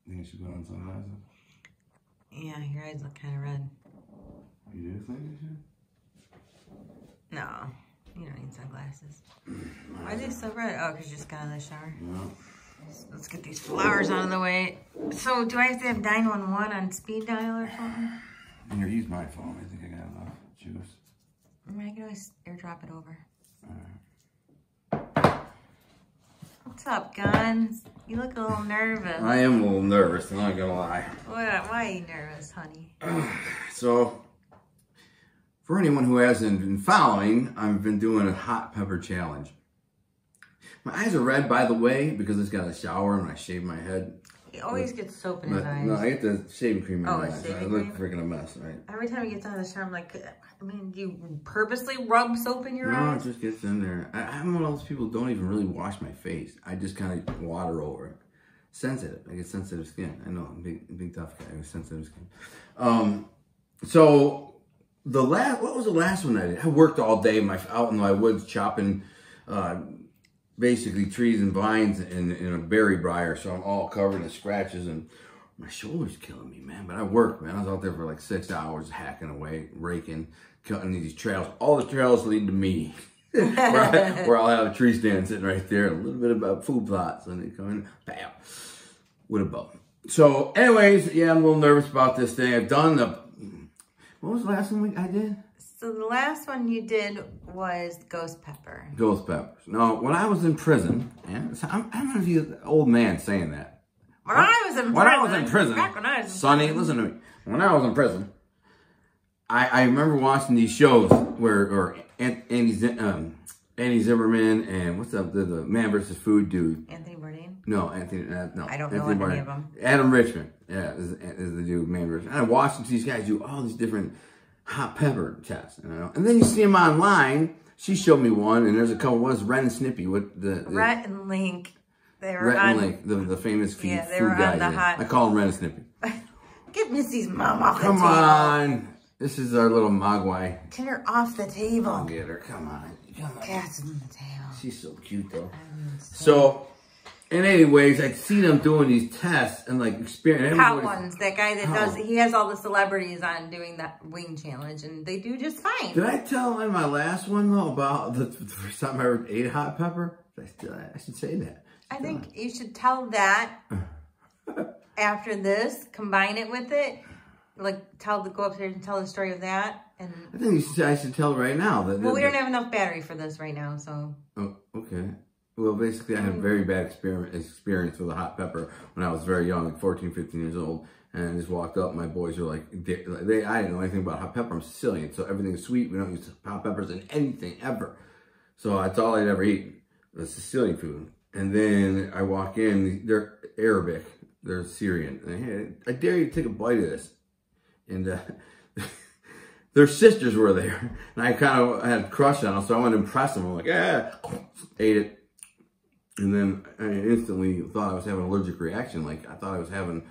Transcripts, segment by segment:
Think you should put on sunglasses? Yeah, your eyes look kind of red. You do think you should? No, you don't need sunglasses. Why are they so red? Oh, because you just got out of the shower? Yeah. Let's get these flowers out of the way. So, do I have to have 911 on speed dial or something? Here, use my phone. I think I got enough juice. I can always airdrop it over. Alright. What's up, Gun? You look a little nervous. I am a little nervous, I'm not gonna lie. Why are you nervous, honey? So, for anyone who hasn't been following, I've been doing a hot pepper challenge. My eyes are red, by the way, because I just got a shower and I shaved my head. He always gets soap in his eyes. No, I get the shaving cream in my eyes. Shaving I look cream? freaking a mess, right? Every time he gets out of the shower, I'm like, I mean, do you purposely rub soap in your eyes? No, it just gets in there. I'm one of those people who don't even really wash my face. I just kind of water over it. Sensitive. I get sensitive skin. I know, I'm a big tough guy with sensitive skin. So, what was the last one I did? I worked all day out in my woods chopping basically trees and vines in a berry briar, so I'm all covered in scratches and my shoulder's killing me, man. But I worked, man. I was out there for like 6 hours hacking away, raking, cutting these trails. All the trails lead to me. where I'll have a tree stand sitting right there, a little bit about food plots, and they come in, bam, with a bow. So, anyways, yeah, I'm a little nervous about this thing. I've done what was the last one I did? So the last one you did was ghost pepper. Ghost peppers. No, when I was in prison, I'm gonna be an old man saying that. When I was in prison. Back when I was in Sonny, prison. listen to me. When I was in prison, I remember watching these shows where Andy Zimmerman and what's up the Man vs. Food dude. Anthony Bourdain? No, Anthony. No, I don't know Anthony any of them. Adam Richman, yeah, is the dude Man vs. And I watched these guys do all these different hot pepper tests, you know. And then you see them online. She showed me one, and there's a couple. One is Ren and Snippy with the Rhett and Link. They were Rhett on, and Link, the famous food they were guys. on the hot. I call them Ren and Snippy. Get Missy's mom off the Come table. on. This is our little Mogwai. Get her off the table. I'll get her. Come on. Cat's on the table. She's so cute, though. So, and anyways, I'd see them doing these tests and like experience. Hot ones. That guy that does, he has all the celebrities on doing that wing challenge, and they do just fine. Did I tell in my last one, though, about the first time I ever ate hot pepper? I should say that. I think you should tell that after this, combine it with it. Like, go upstairs and tell the story of that. And I think I should tell right now. Well, we don't have enough battery for this right now, so. Oh, okay. Well, basically, I had a very bad experience with a hot pepper when I was very young, like 14, 15 years old. And I just walked up, my boys were like, I didn't know anything about hot pepper. I'm Sicilian, so everything is sweet. We don't use hot peppers in anything ever. So that's all I'd ever eaten, the Sicilian food. And then I walk in, they're Arabic, they're Syrian. And hey, I dare you to take a bite of this. And their sisters were there. And I kind of had a crush on them, so I wanted to impress them. I'm like, ate it. And then I instantly thought I was having an allergic reaction. Like, I thought I was having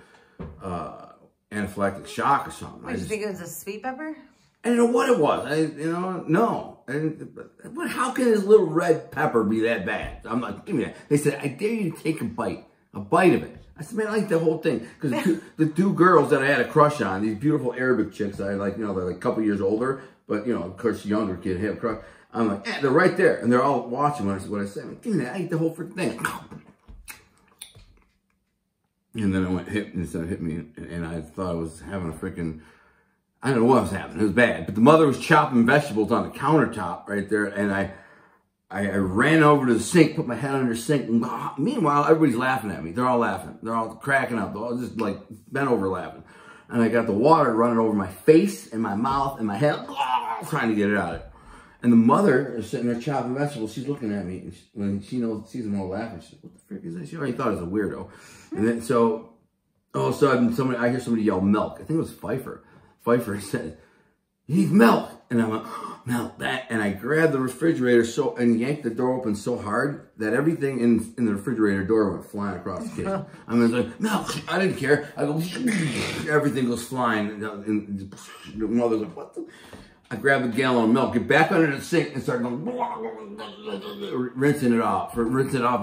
anaphylactic shock or something. Did you think it was a sweet pepper? I didn't know what it was. No. But how can this little red pepper be that bad? I'm like, give me that. They said, I dare you to take a bite of it. I said, man, I like the whole thing. Because the two girls that I had a crush on, these beautiful Arabic chicks, I like, they're like a couple years older, but, of course, younger kid, have a crush. I'm like, they're right there. And they're all watching what I said. I'm like, give me that. I ate the whole freaking thing. And then it hit me. And I thought I was having a freaking, I don't know what was happening. It was bad. But the mother was chopping vegetables on the countertop right there. And I ran over to the sink, put my head under the sink. And meanwhile, everybody's laughing at me. They're all laughing. They're all cracking up. They're all just like bent over laughing. And I got the water running over my face and my mouth and my head, trying to get it out. And the mother is sitting there chopping vegetables. She's looking at me. And when she sees them all laughing, she's like, what the frick is that? She already thought I was a weirdo. And then, so, all of a sudden, I hear somebody yell milk. I think it was Pfeiffer. Pfeiffer said, you need milk. And I'm like, oh, milk, that. And I grabbed the refrigerator and yanked the door open so hard that everything in the refrigerator door went flying across the kitchen. I mean, like, milk. I didn't care. I go, everything goes flying. And the mother's like, what the? I grabbed a gallon of milk, get back under the sink, and start going, rinsing it off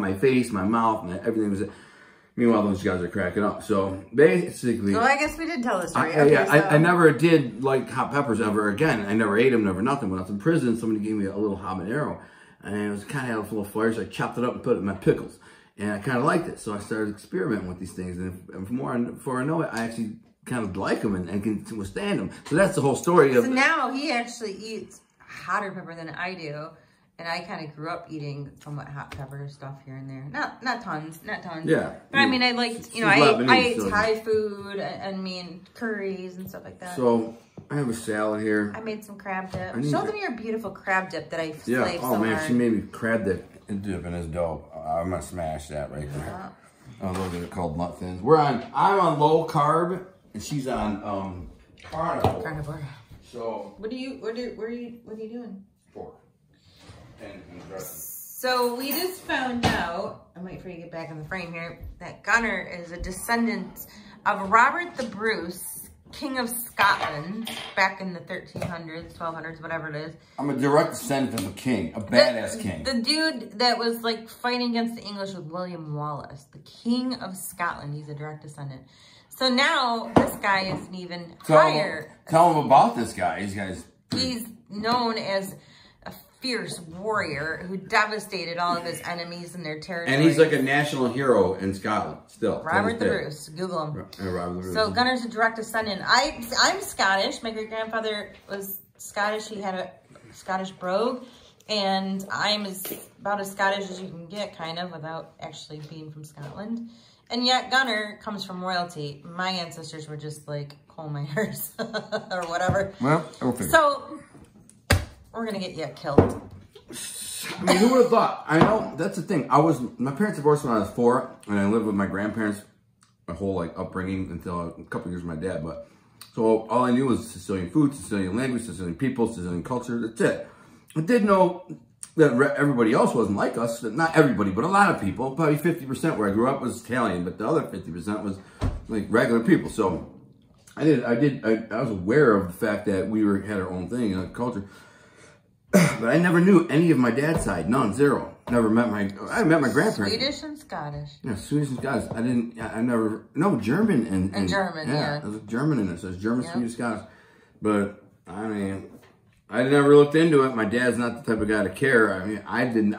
my face, my mouth, and everything was. Meanwhile, those guys are cracking up. So basically, well, I guess we did tell the story. I never did like hot peppers ever again. I never ate them, never nothing. When I was in prison, somebody gave me a little habanero, and it was kind of had a full of flavor. So I chopped it up and put it in my pickles, and I kind of liked it. So I started experimenting with these things, and before I know it, I actually kind of like them and can withstand them. So that's the whole story of. So now he actually eats hotter pepper than I do. And I kind of grew up eating somewhat hot pepper stuff here and there. Not tons. Yeah. But I mean, I liked, you know, I ate Thai food and curries and stuff like that. So I have a salad here. I made some crab dip. Show them your beautiful crab dip that I slaved so hard. Oh man, she made me crab dip in this dough. I'm gonna smash that right there. Oh, those are called nut thins. I'm on low carb and she's on carnivore. So what are you doing? Pork. So we just found out, I'm waiting for you to get back in the frame here, that Gunner is a descendant of Robert the Bruce, King of Scotland, back in the 1300s, 1200s, whatever it is. I'm a direct descendant of a king, a badass king. The dude that was like fighting against the English with William Wallace, the King of Scotland. He's a direct descendant. So now this guy is an even higher. Tell him about this guy. He's known as a fierce warrior who devastated all of his enemies in their territory. And he's like a national hero in Scotland still. Robert the Bruce. Google him. Robert the Bruce. So Gunner's a direct descendant. I'm Scottish. My great-grandfather was Scottish. He had a Scottish brogue. And I'm about as Scottish as you can get, kind of, without actually being from Scotland. And yet Gunner comes from royalty. My ancestors were just like coal miners or whatever. Well, I will figure. So we're gonna get you killed. I mean, who would have thought? I know that's the thing. My parents divorced when I was 4, and I lived with my grandparents my whole like upbringing until a couple years with my dad. But so all I knew was Sicilian food, Sicilian language, Sicilian people, Sicilian culture. That's it. I did know that everybody else wasn't like us. Not everybody, but a lot of people. Probably 50% where I grew up was Italian, but the other 50% was like regular people. So I was aware of the fact that we had our own thing, culture. But I never knew any of my dad's side. None, zero. I met my grandparents. Swedish and Scottish. Yeah, Swedish and Scottish. No, German and German, yeah. There's German in it. So it's German, yep. Swedish, Scottish. But, I mean, I never looked into it. My dad's not the type of guy to care. I mean, I didn't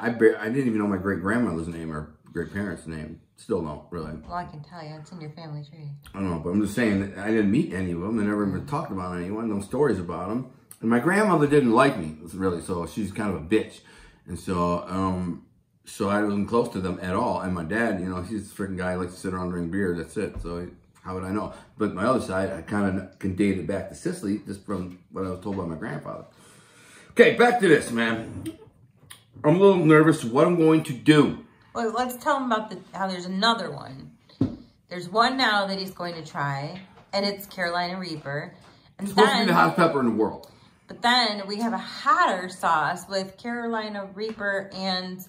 even know my great-grandmother's name or great-parents' name. Still don't, really. Well, I can tell you. It's in your family tree. I don't know, but I'm just saying that I didn't meet any of them. I never even talked about anyone. No stories about them. And my grandmother didn't like me, really, so she's kind of a bitch. And so I wasn't close to them at all. And my dad, he's a freaking guy who likes to sit around and drink beer. That's it. So how would I know? But my other side, I kind of can date it back to Sicily just from what I was told by my grandfather. Okay, back to this, man. I'm a little nervous what I'm going to do. Well, let's tell him about how there's another one. There's one now that he's going to try, and it's Carolina Reaper. And it's supposed to be the hottest pepper in the world. But then we have a hotter sauce with Carolina Reaper and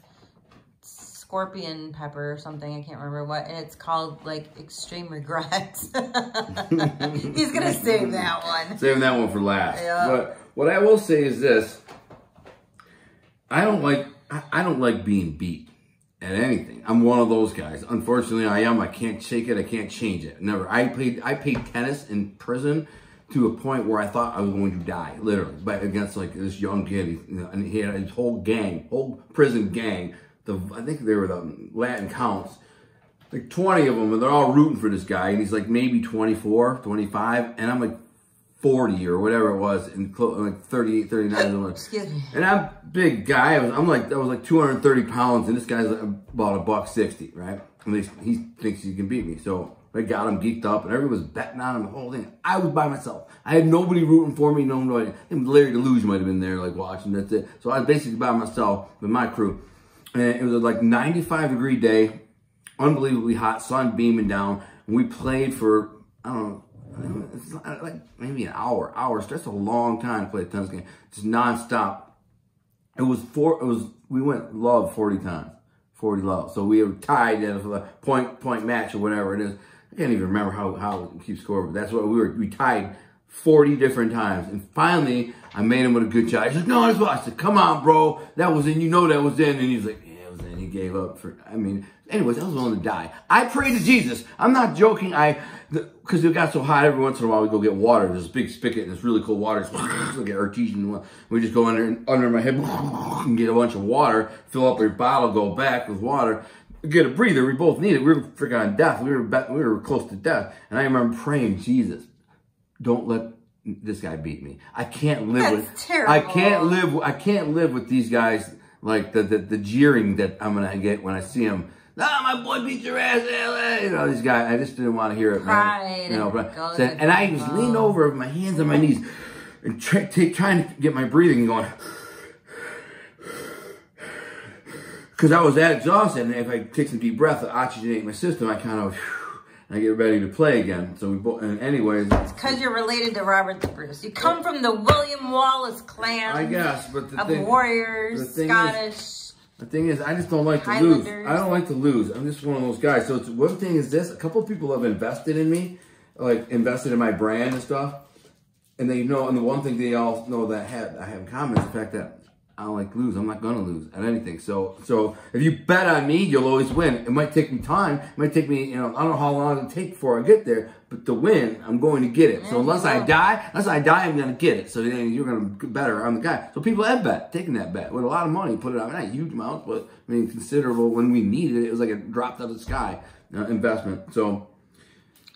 scorpion pepper or something. I can't remember what. And it's called, like, Extreme Regret. He's going to save that one. Saving that one for last. Yeah. But what I will say is this. I don't like being beat at anything. I'm one of those guys. Unfortunately, I am. I can't shake it. I can't change it. Never. I played tennis in prison to a point where I thought I was going to die, literally, but against like this young kid, and he had his whole prison gang. I think they were the Latin counts, like 20 of them, and they're all rooting for this guy, and he's like maybe 24, 25, and I'm like 40 or whatever it was, and like 38, 39. Excuse me. And I'm a big guy. I was like 230 pounds, and this guy's about $160, right? And he thinks he can beat me, so I got him geeked up, and everyone was betting on him, the whole thing. I was by myself. I had nobody rooting for me. Nobody. Larry DeLuge might have been there, like, watching. That's it. So I was basically by myself with my crew. And it was a, like, 95-degree day, unbelievably hot, sun beaming down. And we played for, I don't know, it's like maybe an hour. That's a long time to play a tennis game. Just nonstop. We went love 40 times. 40 love. So we were tied at a point match or whatever it is. I can't even remember how it keeps score, but that's what we tied 40 different times. And finally, I made him with a good shot. He's like, no, that's what I said. Come on, bro. That was in. You know that was in. And he's like, yeah, it was in. He gave up for, I mean, anyways, I was willing to die. I prayed to Jesus. I'm not joking. Because it got so hot every once in a while, we go get water. There's this big spigot and it's really cold water. It's like artesian. We just go under my head and get a bunch of water, fill up our bottle, go back with water, get a breather. We both need it. We were freaking on death. We were close to death. And I remember praying, Jesus, don't let this guy beat me. I can't live with terrible. I can't live with these guys, like the jeering that I'm gonna get when I see them. My boy beat your ass, LA. You know, these guys, I just didn't want to hear it. Pride. You know, and I just leaned over with my hands on my knees and trying to get my breathing going. Because I was that exhausted, and if I take some deep breath to oxygenate my system, I kind of, I get ready to play again. So we both, and anyways. It's because you're related to Robert the Bruce. You come from the William Wallace clan. I guess, but of warriors, Scottish. The thing is, I just don't like to lose. I don't like to lose. I'm just one of those guys. So it's, one thing is this, a couple of people have invested in me, like invested in my brand and stuff. And they know, and the one thing they all know that I have in common is the fact that I don't like to lose. I'm not going to lose at anything. So if you bet on me, you'll always win. It might take me time. It might take me, you know, I don't know how long it'll take before I get there. But to win, I'm going to get it. So unless I die, I'm going to get it. So then you're going to get better. I'm the guy. So people have taken that bet with a lot of money, put it out. Not huge amounts, but I mean considerable. When we needed it, it was like a drop out of the sky investment. So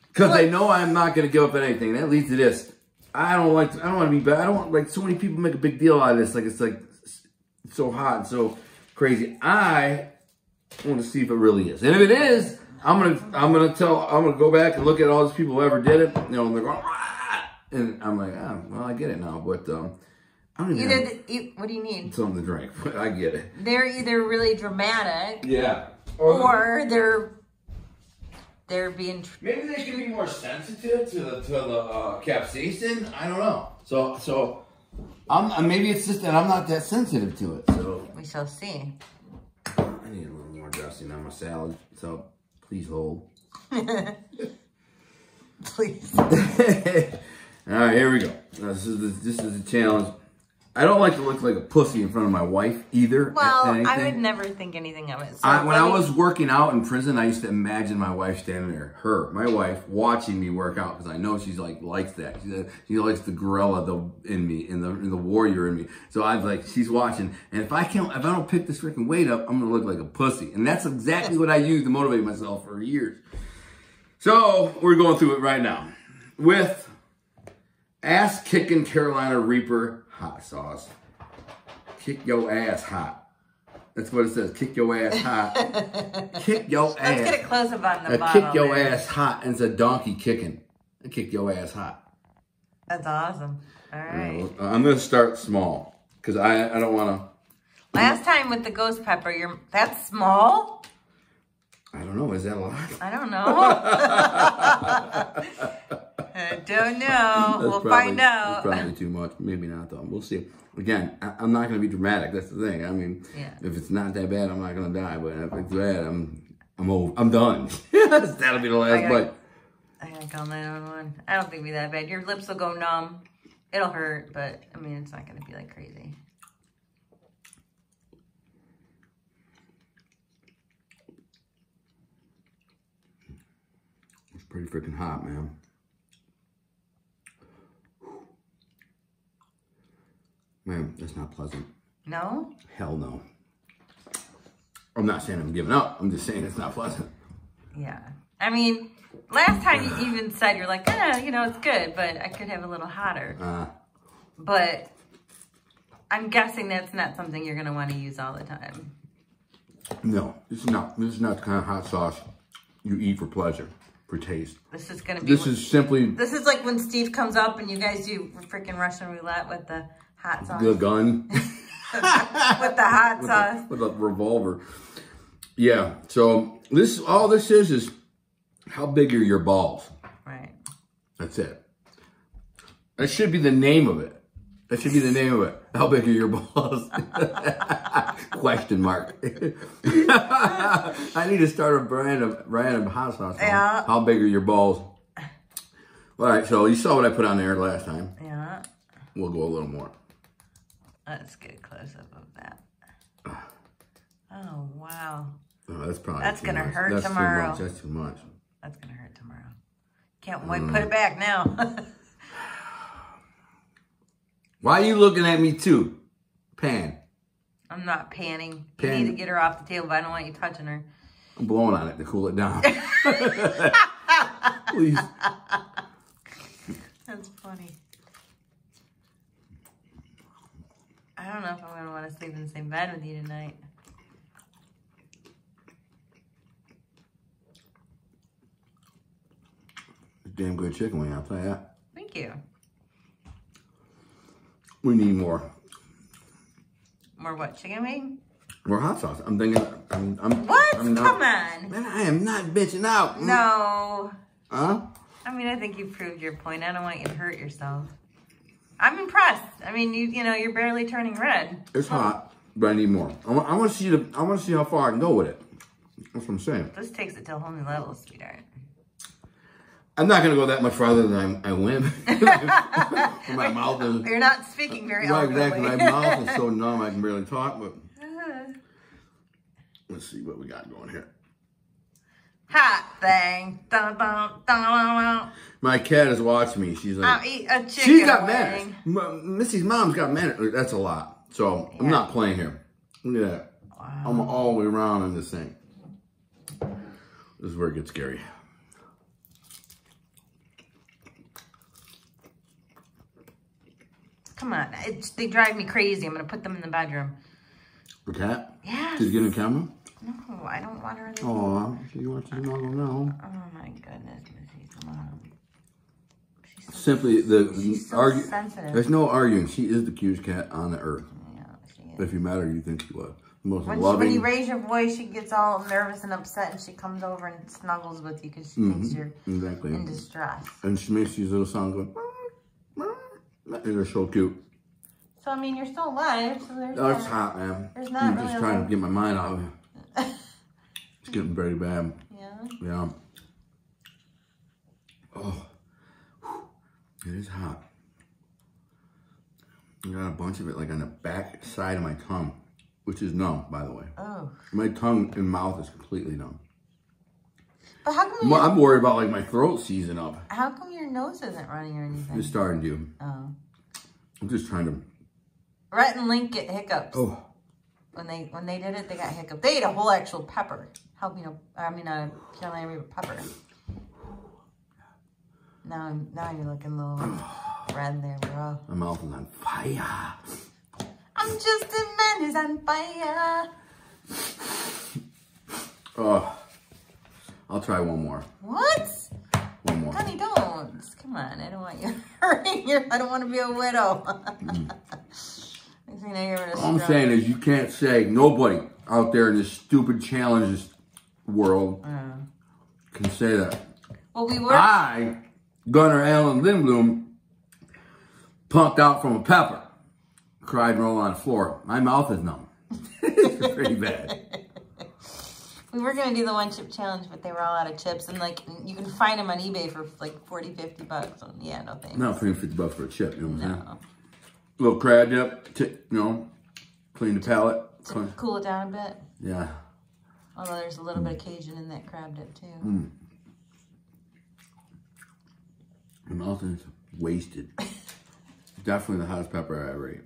because they know I'm not going to give up on anything. That leads to this. I don't want to be bad. I don't want, like, so many people make a big deal out of this. Like, it's like so hot and so crazy. I want to see if it really is. And if it is, I'm gonna go back and look at all these people who ever did it. You know, and they're going, ah! And I'm like, well, I get it now. But I don't even what do you need? Something to drink. But I get it. They're either really dramatic, yeah, or they're being. Maybe they should be more sensitive to the capsaicin. I don't know. So maybe it's just that I'm not that sensitive to it. So we shall see. I need a little more dressing on my salad. So please hold. Please. All right, here we go. This is a challenge. I don't like to look like a pussy in front of my wife either. Well, I would never think anything of it. So when I was working out in prison, I used to imagine my wife standing there, my wife, watching me work out, because I know she's like likes that. She likes the gorilla in me, in the warrior in me. So I'm like, she's watching, and if I don't pick this freaking weight up, I'm gonna look like a pussy, and that's exactly what I used to motivate myself for years. So we're going through it right now with ass kicking Carolina Reaper hot sauce. Kick your ass hot. That's what it says. Kick your ass hot. Kick your ass. Let's get a close up on the bottle. Kick your ass hot. And it's a donkey kicking. Kick your ass hot. That's awesome. All right. I'm going to start small because I don't want to. Last time with the ghost pepper, that's small? I don't know. Is that a lot? I don't know. I don't know. We'll find out. That's probably too much. Maybe not, though. We'll see. Again, I'm not going to be dramatic. That's the thing. I mean, if it's not that bad, I'm not going to die. But if it's bad, I'm over. I'm done. That'll be the last bite. I gotta call 911. I don't think it'll be that bad. Your lips will go numb. It'll hurt, but I mean, it's not going to be like crazy. It's pretty freaking hot, man. Man, that's not pleasant. No? Hell no. I'm not saying I'm giving up. I'm just saying it's not pleasant. Yeah. I mean, last time you even said, you're like, it's good, but I could have a little hotter. But I'm guessing that's not something you're going to want to use all the time. No, this is not the kind of hot sauce you eat for pleasure, for taste. This is going to be... This is simply... This is like when Steve comes up and you guys do freaking Russian roulette with the hot sauce. The gun. With the hot sauce. With a revolver. Yeah, so all this is how big are your balls? Right. That's it. That should be the name of it. That should be the name of it. How big are your balls? Question mark. I need to start a brand of hot sauce. Yeah. How big are your balls? All right, so you saw what I put on there last time. Yeah. We'll go a little more. Let's get a close-up of that. Oh, wow. Oh, that's probably That's going to hurt tomorrow. That's too much. That's going to hurt tomorrow. Can't wait. Put it back now. Why are you looking at me too? Pan. I'm not panning. You need to get her off the table, but I don't want you touching her. I'm blowing on it to cool it down. Please. That's funny. I don't know if I'm going to want to sleep in the same bed with you tonight. Damn good chicken wing, I'll tell you that. Thank you. We need more. More what? Chicken wing? More hot sauce. I'm thinking. What? Come on. Man, I am not bitching out. No. Huh? I mean, I think you proved your point. I don't want you to hurt yourself. I'm impressed. I mean, you know, you're barely turning red. It's hot, but I need more. I want to see how far I can go with it. That's what I'm saying. This takes it to a whole new level, sweetheart. I'm not gonna go that much farther than I went. My mouth is. You're not speaking very eloquently. Exactly. My mouth is so numb I can barely talk. But let's see what we got going here. Hot thing. Dun, dun, dun, dun. My cat is watching me. She's like, I'll eat a chicken she's got wing. manners. Missy's mom's got manners. That's a lot. So I'm not playing here. Look at that. Wow. I'm all the way around in this thing. This is where it gets scary. Come on. They drive me crazy. I'm going to put them in the bedroom. The cat? Yes. She's getting a camera? No, I don't want her in the Oh, she wants you to know. Oh, my goodness, Missy's mom. She's Simply, she's so sensitive. There's no arguing. She is the cutest cat on the earth. Yeah, she is. If you met her, you think she was. The most loving. When you raise your voice, she gets all nervous and upset, and she comes over and snuggles with you because she thinks you're in distress. And she makes these little sounds going, they're so cute. So, I mean, you're still alive. So It's hot, man. There's not I'm really just trying to get my mind out of it. It's getting very bad. Yeah? Yeah. Oh. It is hot. I got a bunch of it like on the back side of my tongue, which is numb, by the way. Oh. My tongue and mouth is completely numb. But how come I'm worried about like my throat seizing up. How come your nose isn't running or anything? It's starting to. Oh. I'm just trying to. Rhett and Link get hiccups. Oh. When they did it, they got hiccups. They ate a whole actual pepper. Carolina Reaper pepper. Now you're looking a little red there, bro. My mouth is on fire. I'm just a man who's on fire. Oh. I'll try one more. What? One more. Honey, don't. Come on. I don't want you hurting your... I don't want to be a widow. All I'm saying is you can't say, nobody out there in this stupid challenges world can say that. Well, we were... I, Gunnar Allen Lindbloom, punked out from a pepper. Cried and rolled on the floor. My mouth is numb. It's pretty bad. We were going to do the one chip challenge, but they were all out of chips. And, like, you can find them on eBay for, like, 40, 50 bucks. And, yeah, no thanks. Not paying 50 bucks for a chip, you know what I'm saying? Little crab dip, clean the palate. To cool it down a bit. Yeah. Although there's a little bit of Cajun in that crab dip, too. My mouth is wasted. Definitely the hottest pepper I ever ate.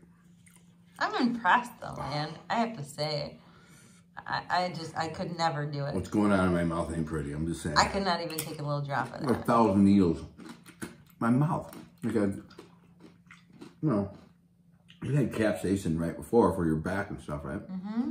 I'm impressed, though, man. I have to say. I could never do it. What's going on in my mouth ain't pretty. I'm just saying. I could not even take a little drop of that. 1,000 needles. My mouth. Like you had capsaicin right before for your back and stuff, right? Mm-hmm.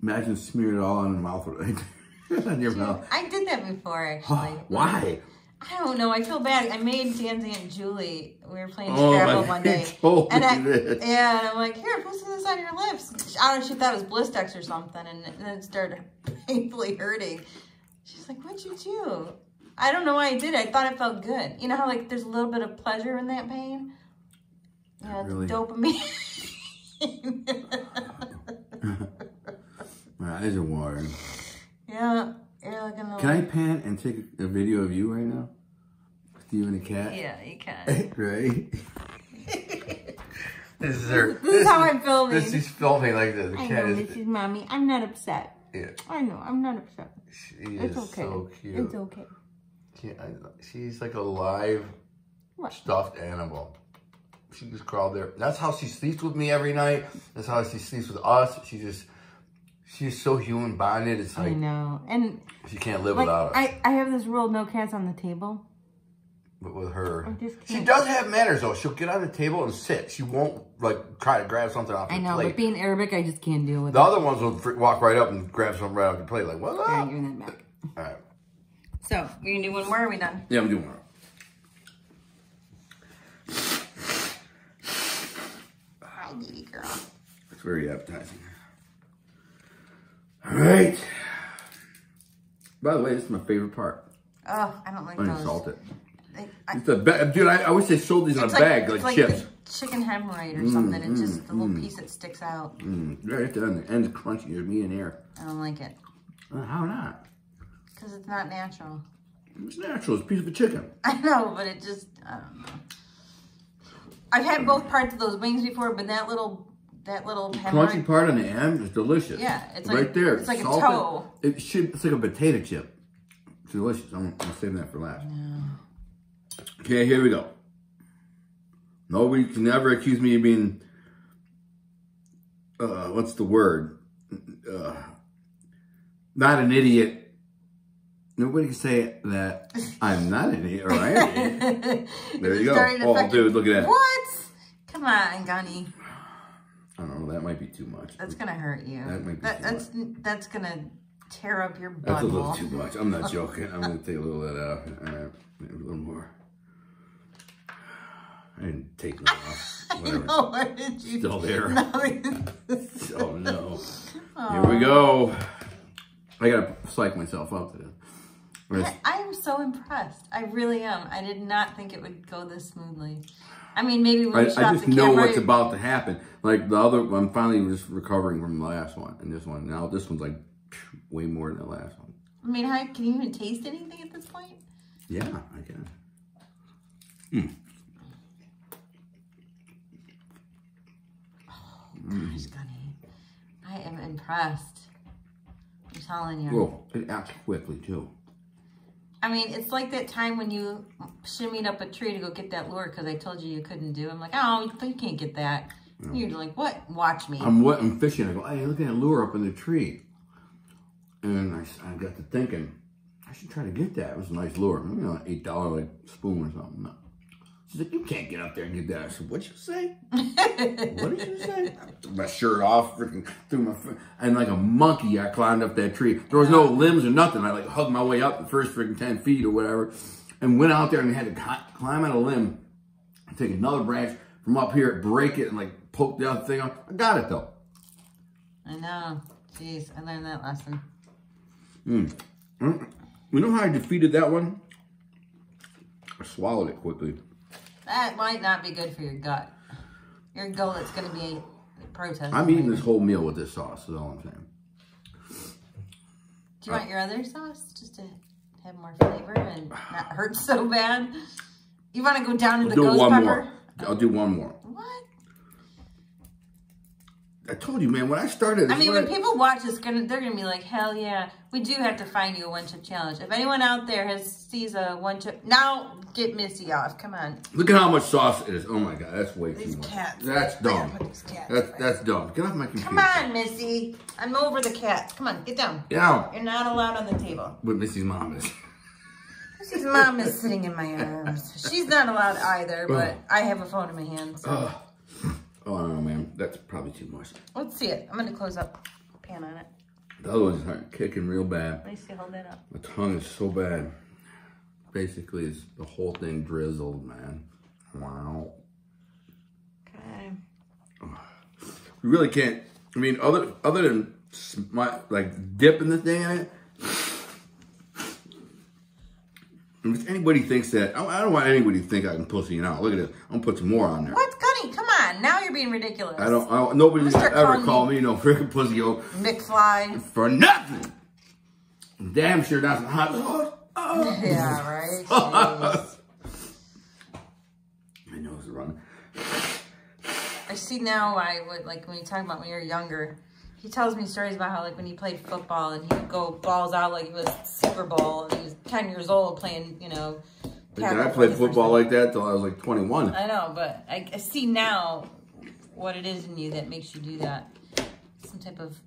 Imagine smearing it all on your mouth. On your mouth. I did that before, actually. Why? I don't know. I feel bad. I made Dan's Aunt Julie. We were playing Scrabble one day. And I'm like, here, put this on your lips. I don't know, she thought it was Blistex or something, and then it started painfully hurting. She's like, what'd you do? I don't know why I did it. I thought it felt good. You know how, like, there's a little bit of pleasure in that pain? Yeah, it's really? Dopamine. My eyes are watering. Yeah. You're looking a little... Can I pan and take a video of you right now? With you and the cat? Yeah, you can. Right? This is her. This is how I'm filming. This is filming like this. The I cat know, is. this is Mommy. I'm not upset. Yeah. I know, I'm not upset. She It's is okay. so cute. It's okay. She's like a live stuffed animal. She just crawled there. That's how she sleeps with me every night. That's how she sleeps with us. She's so human bonded. It's like, I know. And she can't live without us. I have this rule, no cats on the table. But with her, just she does have manners though. She'll get on the table and sit. She won't like try to grab something off the plate. I know, but being Arabic, I just can't deal with the other ones will walk right up and grab something right off the plate. Like, what? Yeah, you're that back. All right. So, we can do one more, or are we done? Yeah, I'm doing one. Hi, baby girl. It's very appetizing. All right. By the way, this is my favorite part. Oh, I don't like those. Unsalted. It's Dude, I wish they sold these in a bag, like chips. Chicken hemorrhoid or something. It's just the little piece that sticks out. Right at the end. The end's crunchy. There's meat in there. I don't like it. How not? Because it's not natural. It's natural. It's a piece of a chicken. I know, but it just, I don't know. I've had both parts of those wings before, but that little Crunchy part on the end is delicious. Yeah, it's right like, there. It's like salted. a toe. It's like a potato chip. It's delicious. I'm saving that for last. No. Okay, here we go. Nobody can never accuse me of being, what's the word? Not an idiot. Nobody can say that I'm not an idiot, or I am an idiot. There you go. Oh, dude, look at that. What? Come on, Gunny. I don't know. That might be too much. That's going to hurt you. That might be too much. That's going to tear up your butthole. That's a little too much. I'm not joking. I'm going to take a little of that out. All right. Maybe a little more. I didn't take that off. Whatever. I know, what did you? Still there. No. Oh, no. Here we go. I got to psych myself up to this. I am so impressed. I really am. I did not think it would go this smoothly. I mean, maybe when we shot the camera. I just know what's about to happen. Like the other, I'm finally just recovering from the last one. And this one, now this one's like way more than the last one. I mean, can you even taste anything at this point? Yeah, I can. Gosh, Gunny. I am impressed. I'm telling you. Well, it acts quickly, too. I mean, it's like that time when you shimmied up a tree to go get that lure because I told you couldn't do it. I'm like, oh, you can't get that. No. You're like, what? Watch me. I'm fishing. I go, hey, look at that lure up in the tree. And I got to thinking, I should try to get that. It was a nice lure. You know, $8 like spoon or something. No. She's like, you can't get up there and get that. I said, what'd you say? What did you say? I took my shirt off, freaking threw my foot. And like a monkey, I climbed up that tree. There was no limbs or nothing. I like hugged my way up the first freaking 10 feet or whatever. And went out there and had to climb on a limb, take another branch from up here, break it, and like poke the other thing on. I got it though. I know. Jeez, I learned that lesson. You know how I defeated that one? I swallowed it quickly. That might not be good for your gut. Your gullet's going to be protesting. I'm eating this whole meal with this sauce, is all I'm saying. Do you want your other sauce just to have more flavor and not hurt so bad? You want to go down to the ghost pepper? More. I'll do one more. What? I told you, man, when I started... I mean, when people watch this, they're going to be like, hell yeah, we do have to find you a one-chip challenge. If anyone out there sees a one-chip... Now, get Missy off. Come on. Look at how much sauce it is. Oh, my God. That's way these too much. Cats. That's dumb. That's dumb. Get off my computer. Come on, Missy. I'm over the cats. Come on, get down. Get down. You're not allowed on the table. But Missy's mom is. Missy's mom is sitting in my arms. She's not allowed either, but I have a phone in my hand, so... Oh, no, man. That's probably too much. Let's see it. I'm going to close up the pan on it. The other one's kicking real bad. Let me see. Hold that up. My tongue is so bad. Basically, it's the whole thing drizzled, man. Wow. Okay. We really can't. I mean, other than like dipping the thing in it. If anybody thinks that, I don't want anybody to think I can pussy it out. Look at this. I'm gonna put some more on there. What, Gunny? Come on. Now you're being ridiculous. Nobody's ever called me no freaking pussy McFly. For nothing. Damn sure that's hot sauce. Oh. Yeah, right. My nose is running. I see now why, like when you talk about when you're younger, he tells me stories about how like when he played football and he would go balls out like it was Super Bowl and he was 10 years old playing, you know. I played football like that till I was like 21. I know, but I see now what it is in you that makes you do that. Some type of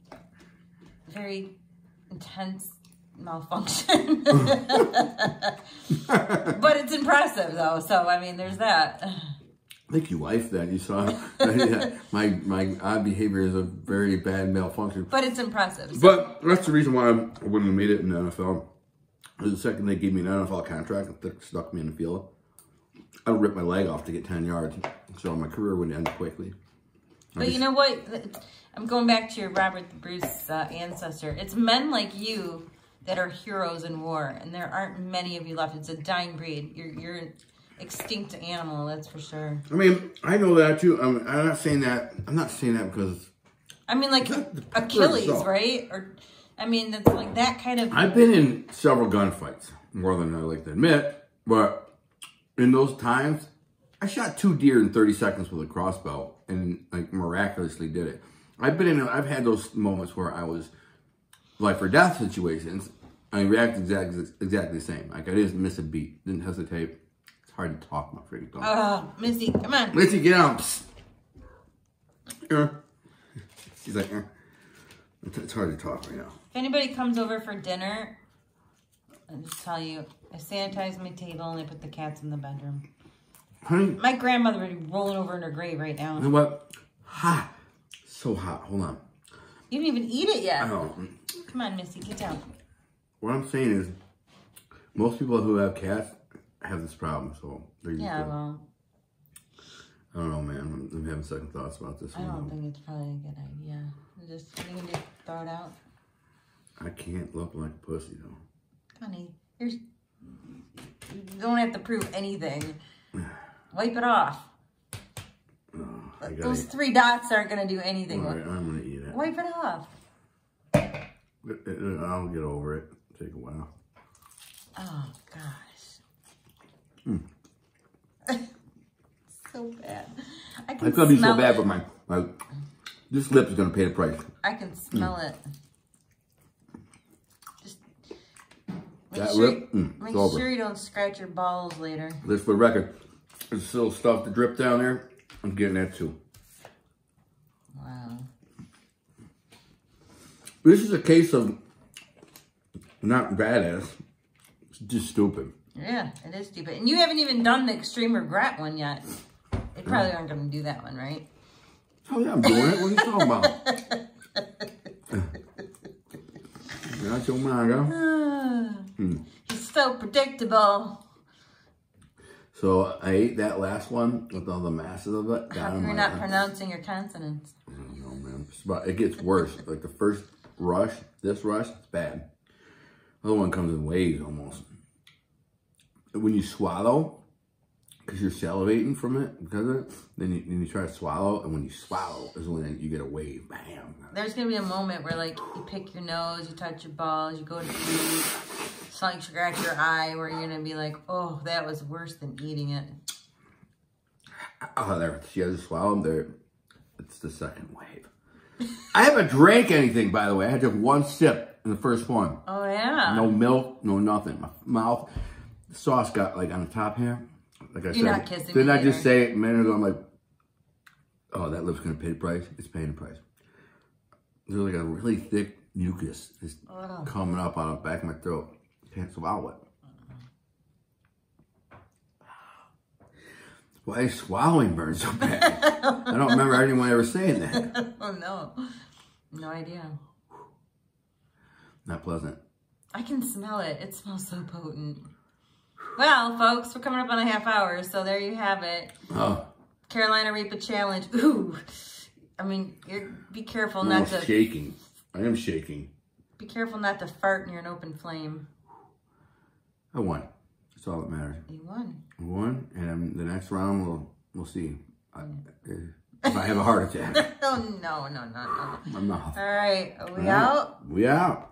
very intense malfunction. But it's impressive though, so I mean there's that. I think you liked that. You saw my odd behavior is a very bad malfunction. But it's impressive. So. But that's the reason why I wouldn't have made it in the NFL. The second they gave me an NFL contract, they stuck me in the field. I would rip my leg off to get 10 yards. So my career would end quickly. But you know what? I'm going back to your Robert the Bruce ancestor. It's men like you that are heroes in war. And there aren't many of you left. It's a dying breed. You're an extinct animal, that's for sure. I mean, I know that too. I'm not saying that. I'm not saying that because... I mean, like Achilles, right? Or... I mean, that's like that kind of... I've been in several gunfights, more than I like to admit, but in those times, I shot 2 deer in 30 seconds with a crossbow and like miraculously did it. I've had those moments where I was life or death situations. I reacted exactly the same. Like I didn't miss a beat, didn't hesitate. It's hard to talk, my freaking dog. Oh, Missy, come on. Missy, get out. She's like, it's hard to talk right now. If anybody comes over for dinner, I'll just tell you, I sanitize my table and I put the cats in the bedroom. Honey? My grandmother would be rolling over in her grave right now. You know what? Hot. So hot. Hold on. You didn't even eat it yet. I know. Come on, Missy, get down. What I'm saying is, most people who have cats have this problem, so they're used to it. Well. I don't know, man. I'm having second thoughts about this I don't think it's probably a good idea. Just, what are you going to do? Throw it out? I can't look like a pussy, though. Honey, you don't have to prove anything. Wipe it off. Those 3 dots aren't going to do anything. All right, I'm going to eat it. Wipe it off. I'll get over it. Take a while. Oh, gosh. So bad. It's going to be so bad, but my this lip is going to pay the price. I can smell it. Just make sure you don't scratch your balls later. This for the record. There's still stuff to drip down there. I'm getting that too. Wow. This is a case of not badass. It's just stupid. Yeah, it is stupid. And you haven't even done the extreme regret one yet. They probably aren't going to do that one, right? Oh, yeah, I'm doing it. What are you talking about? Got your mind, He's so predictable. So I ate that last one with all the masses of it. You're not pronouncing your consonants. I don't know, man. It gets worse. Like the first rush, this rush, it's bad. The other one comes in waves almost. When you swallow, because you're salivating from it, because of it, then you try to swallow, and when you swallow is when you get a wave. Bam. There's going to be a moment where, like, you pick your nose, you touch your balls, you go to eat, something scratch your eye, where you're going to be like, oh, that was worse than eating it. Oh, there. She has to swallow them. There. It's the second wave. I haven't drank anything, by the way. I had just 1 sip in the first one. Oh, yeah. No milk, no nothing. My mouth, the sauce got, like, on the top here. Like I You're said, not kissing me didn't I either. just say it a minute ago? I'm like, oh, that lip's going to pay the price. It's paying the price. There's like a really thick mucus just coming up out of the back of my throat. Can't swallow it. Why is swallowing burn so bad? I don't remember anyone ever saying that. Oh, no. No idea. Not pleasant. I can smell it. It smells so potent. Well, folks, we're coming up on a half hour, so there you have it. Oh. Carolina Reaper Challenge. Ooh. I mean, be careful not to... shaking. I am shaking. Be careful not to fart near an open flame. I won. That's all that matters. You won. I won, and the next round, we'll see. If I have a heart attack. Oh, no. My mouth. All right. Are we out? We out.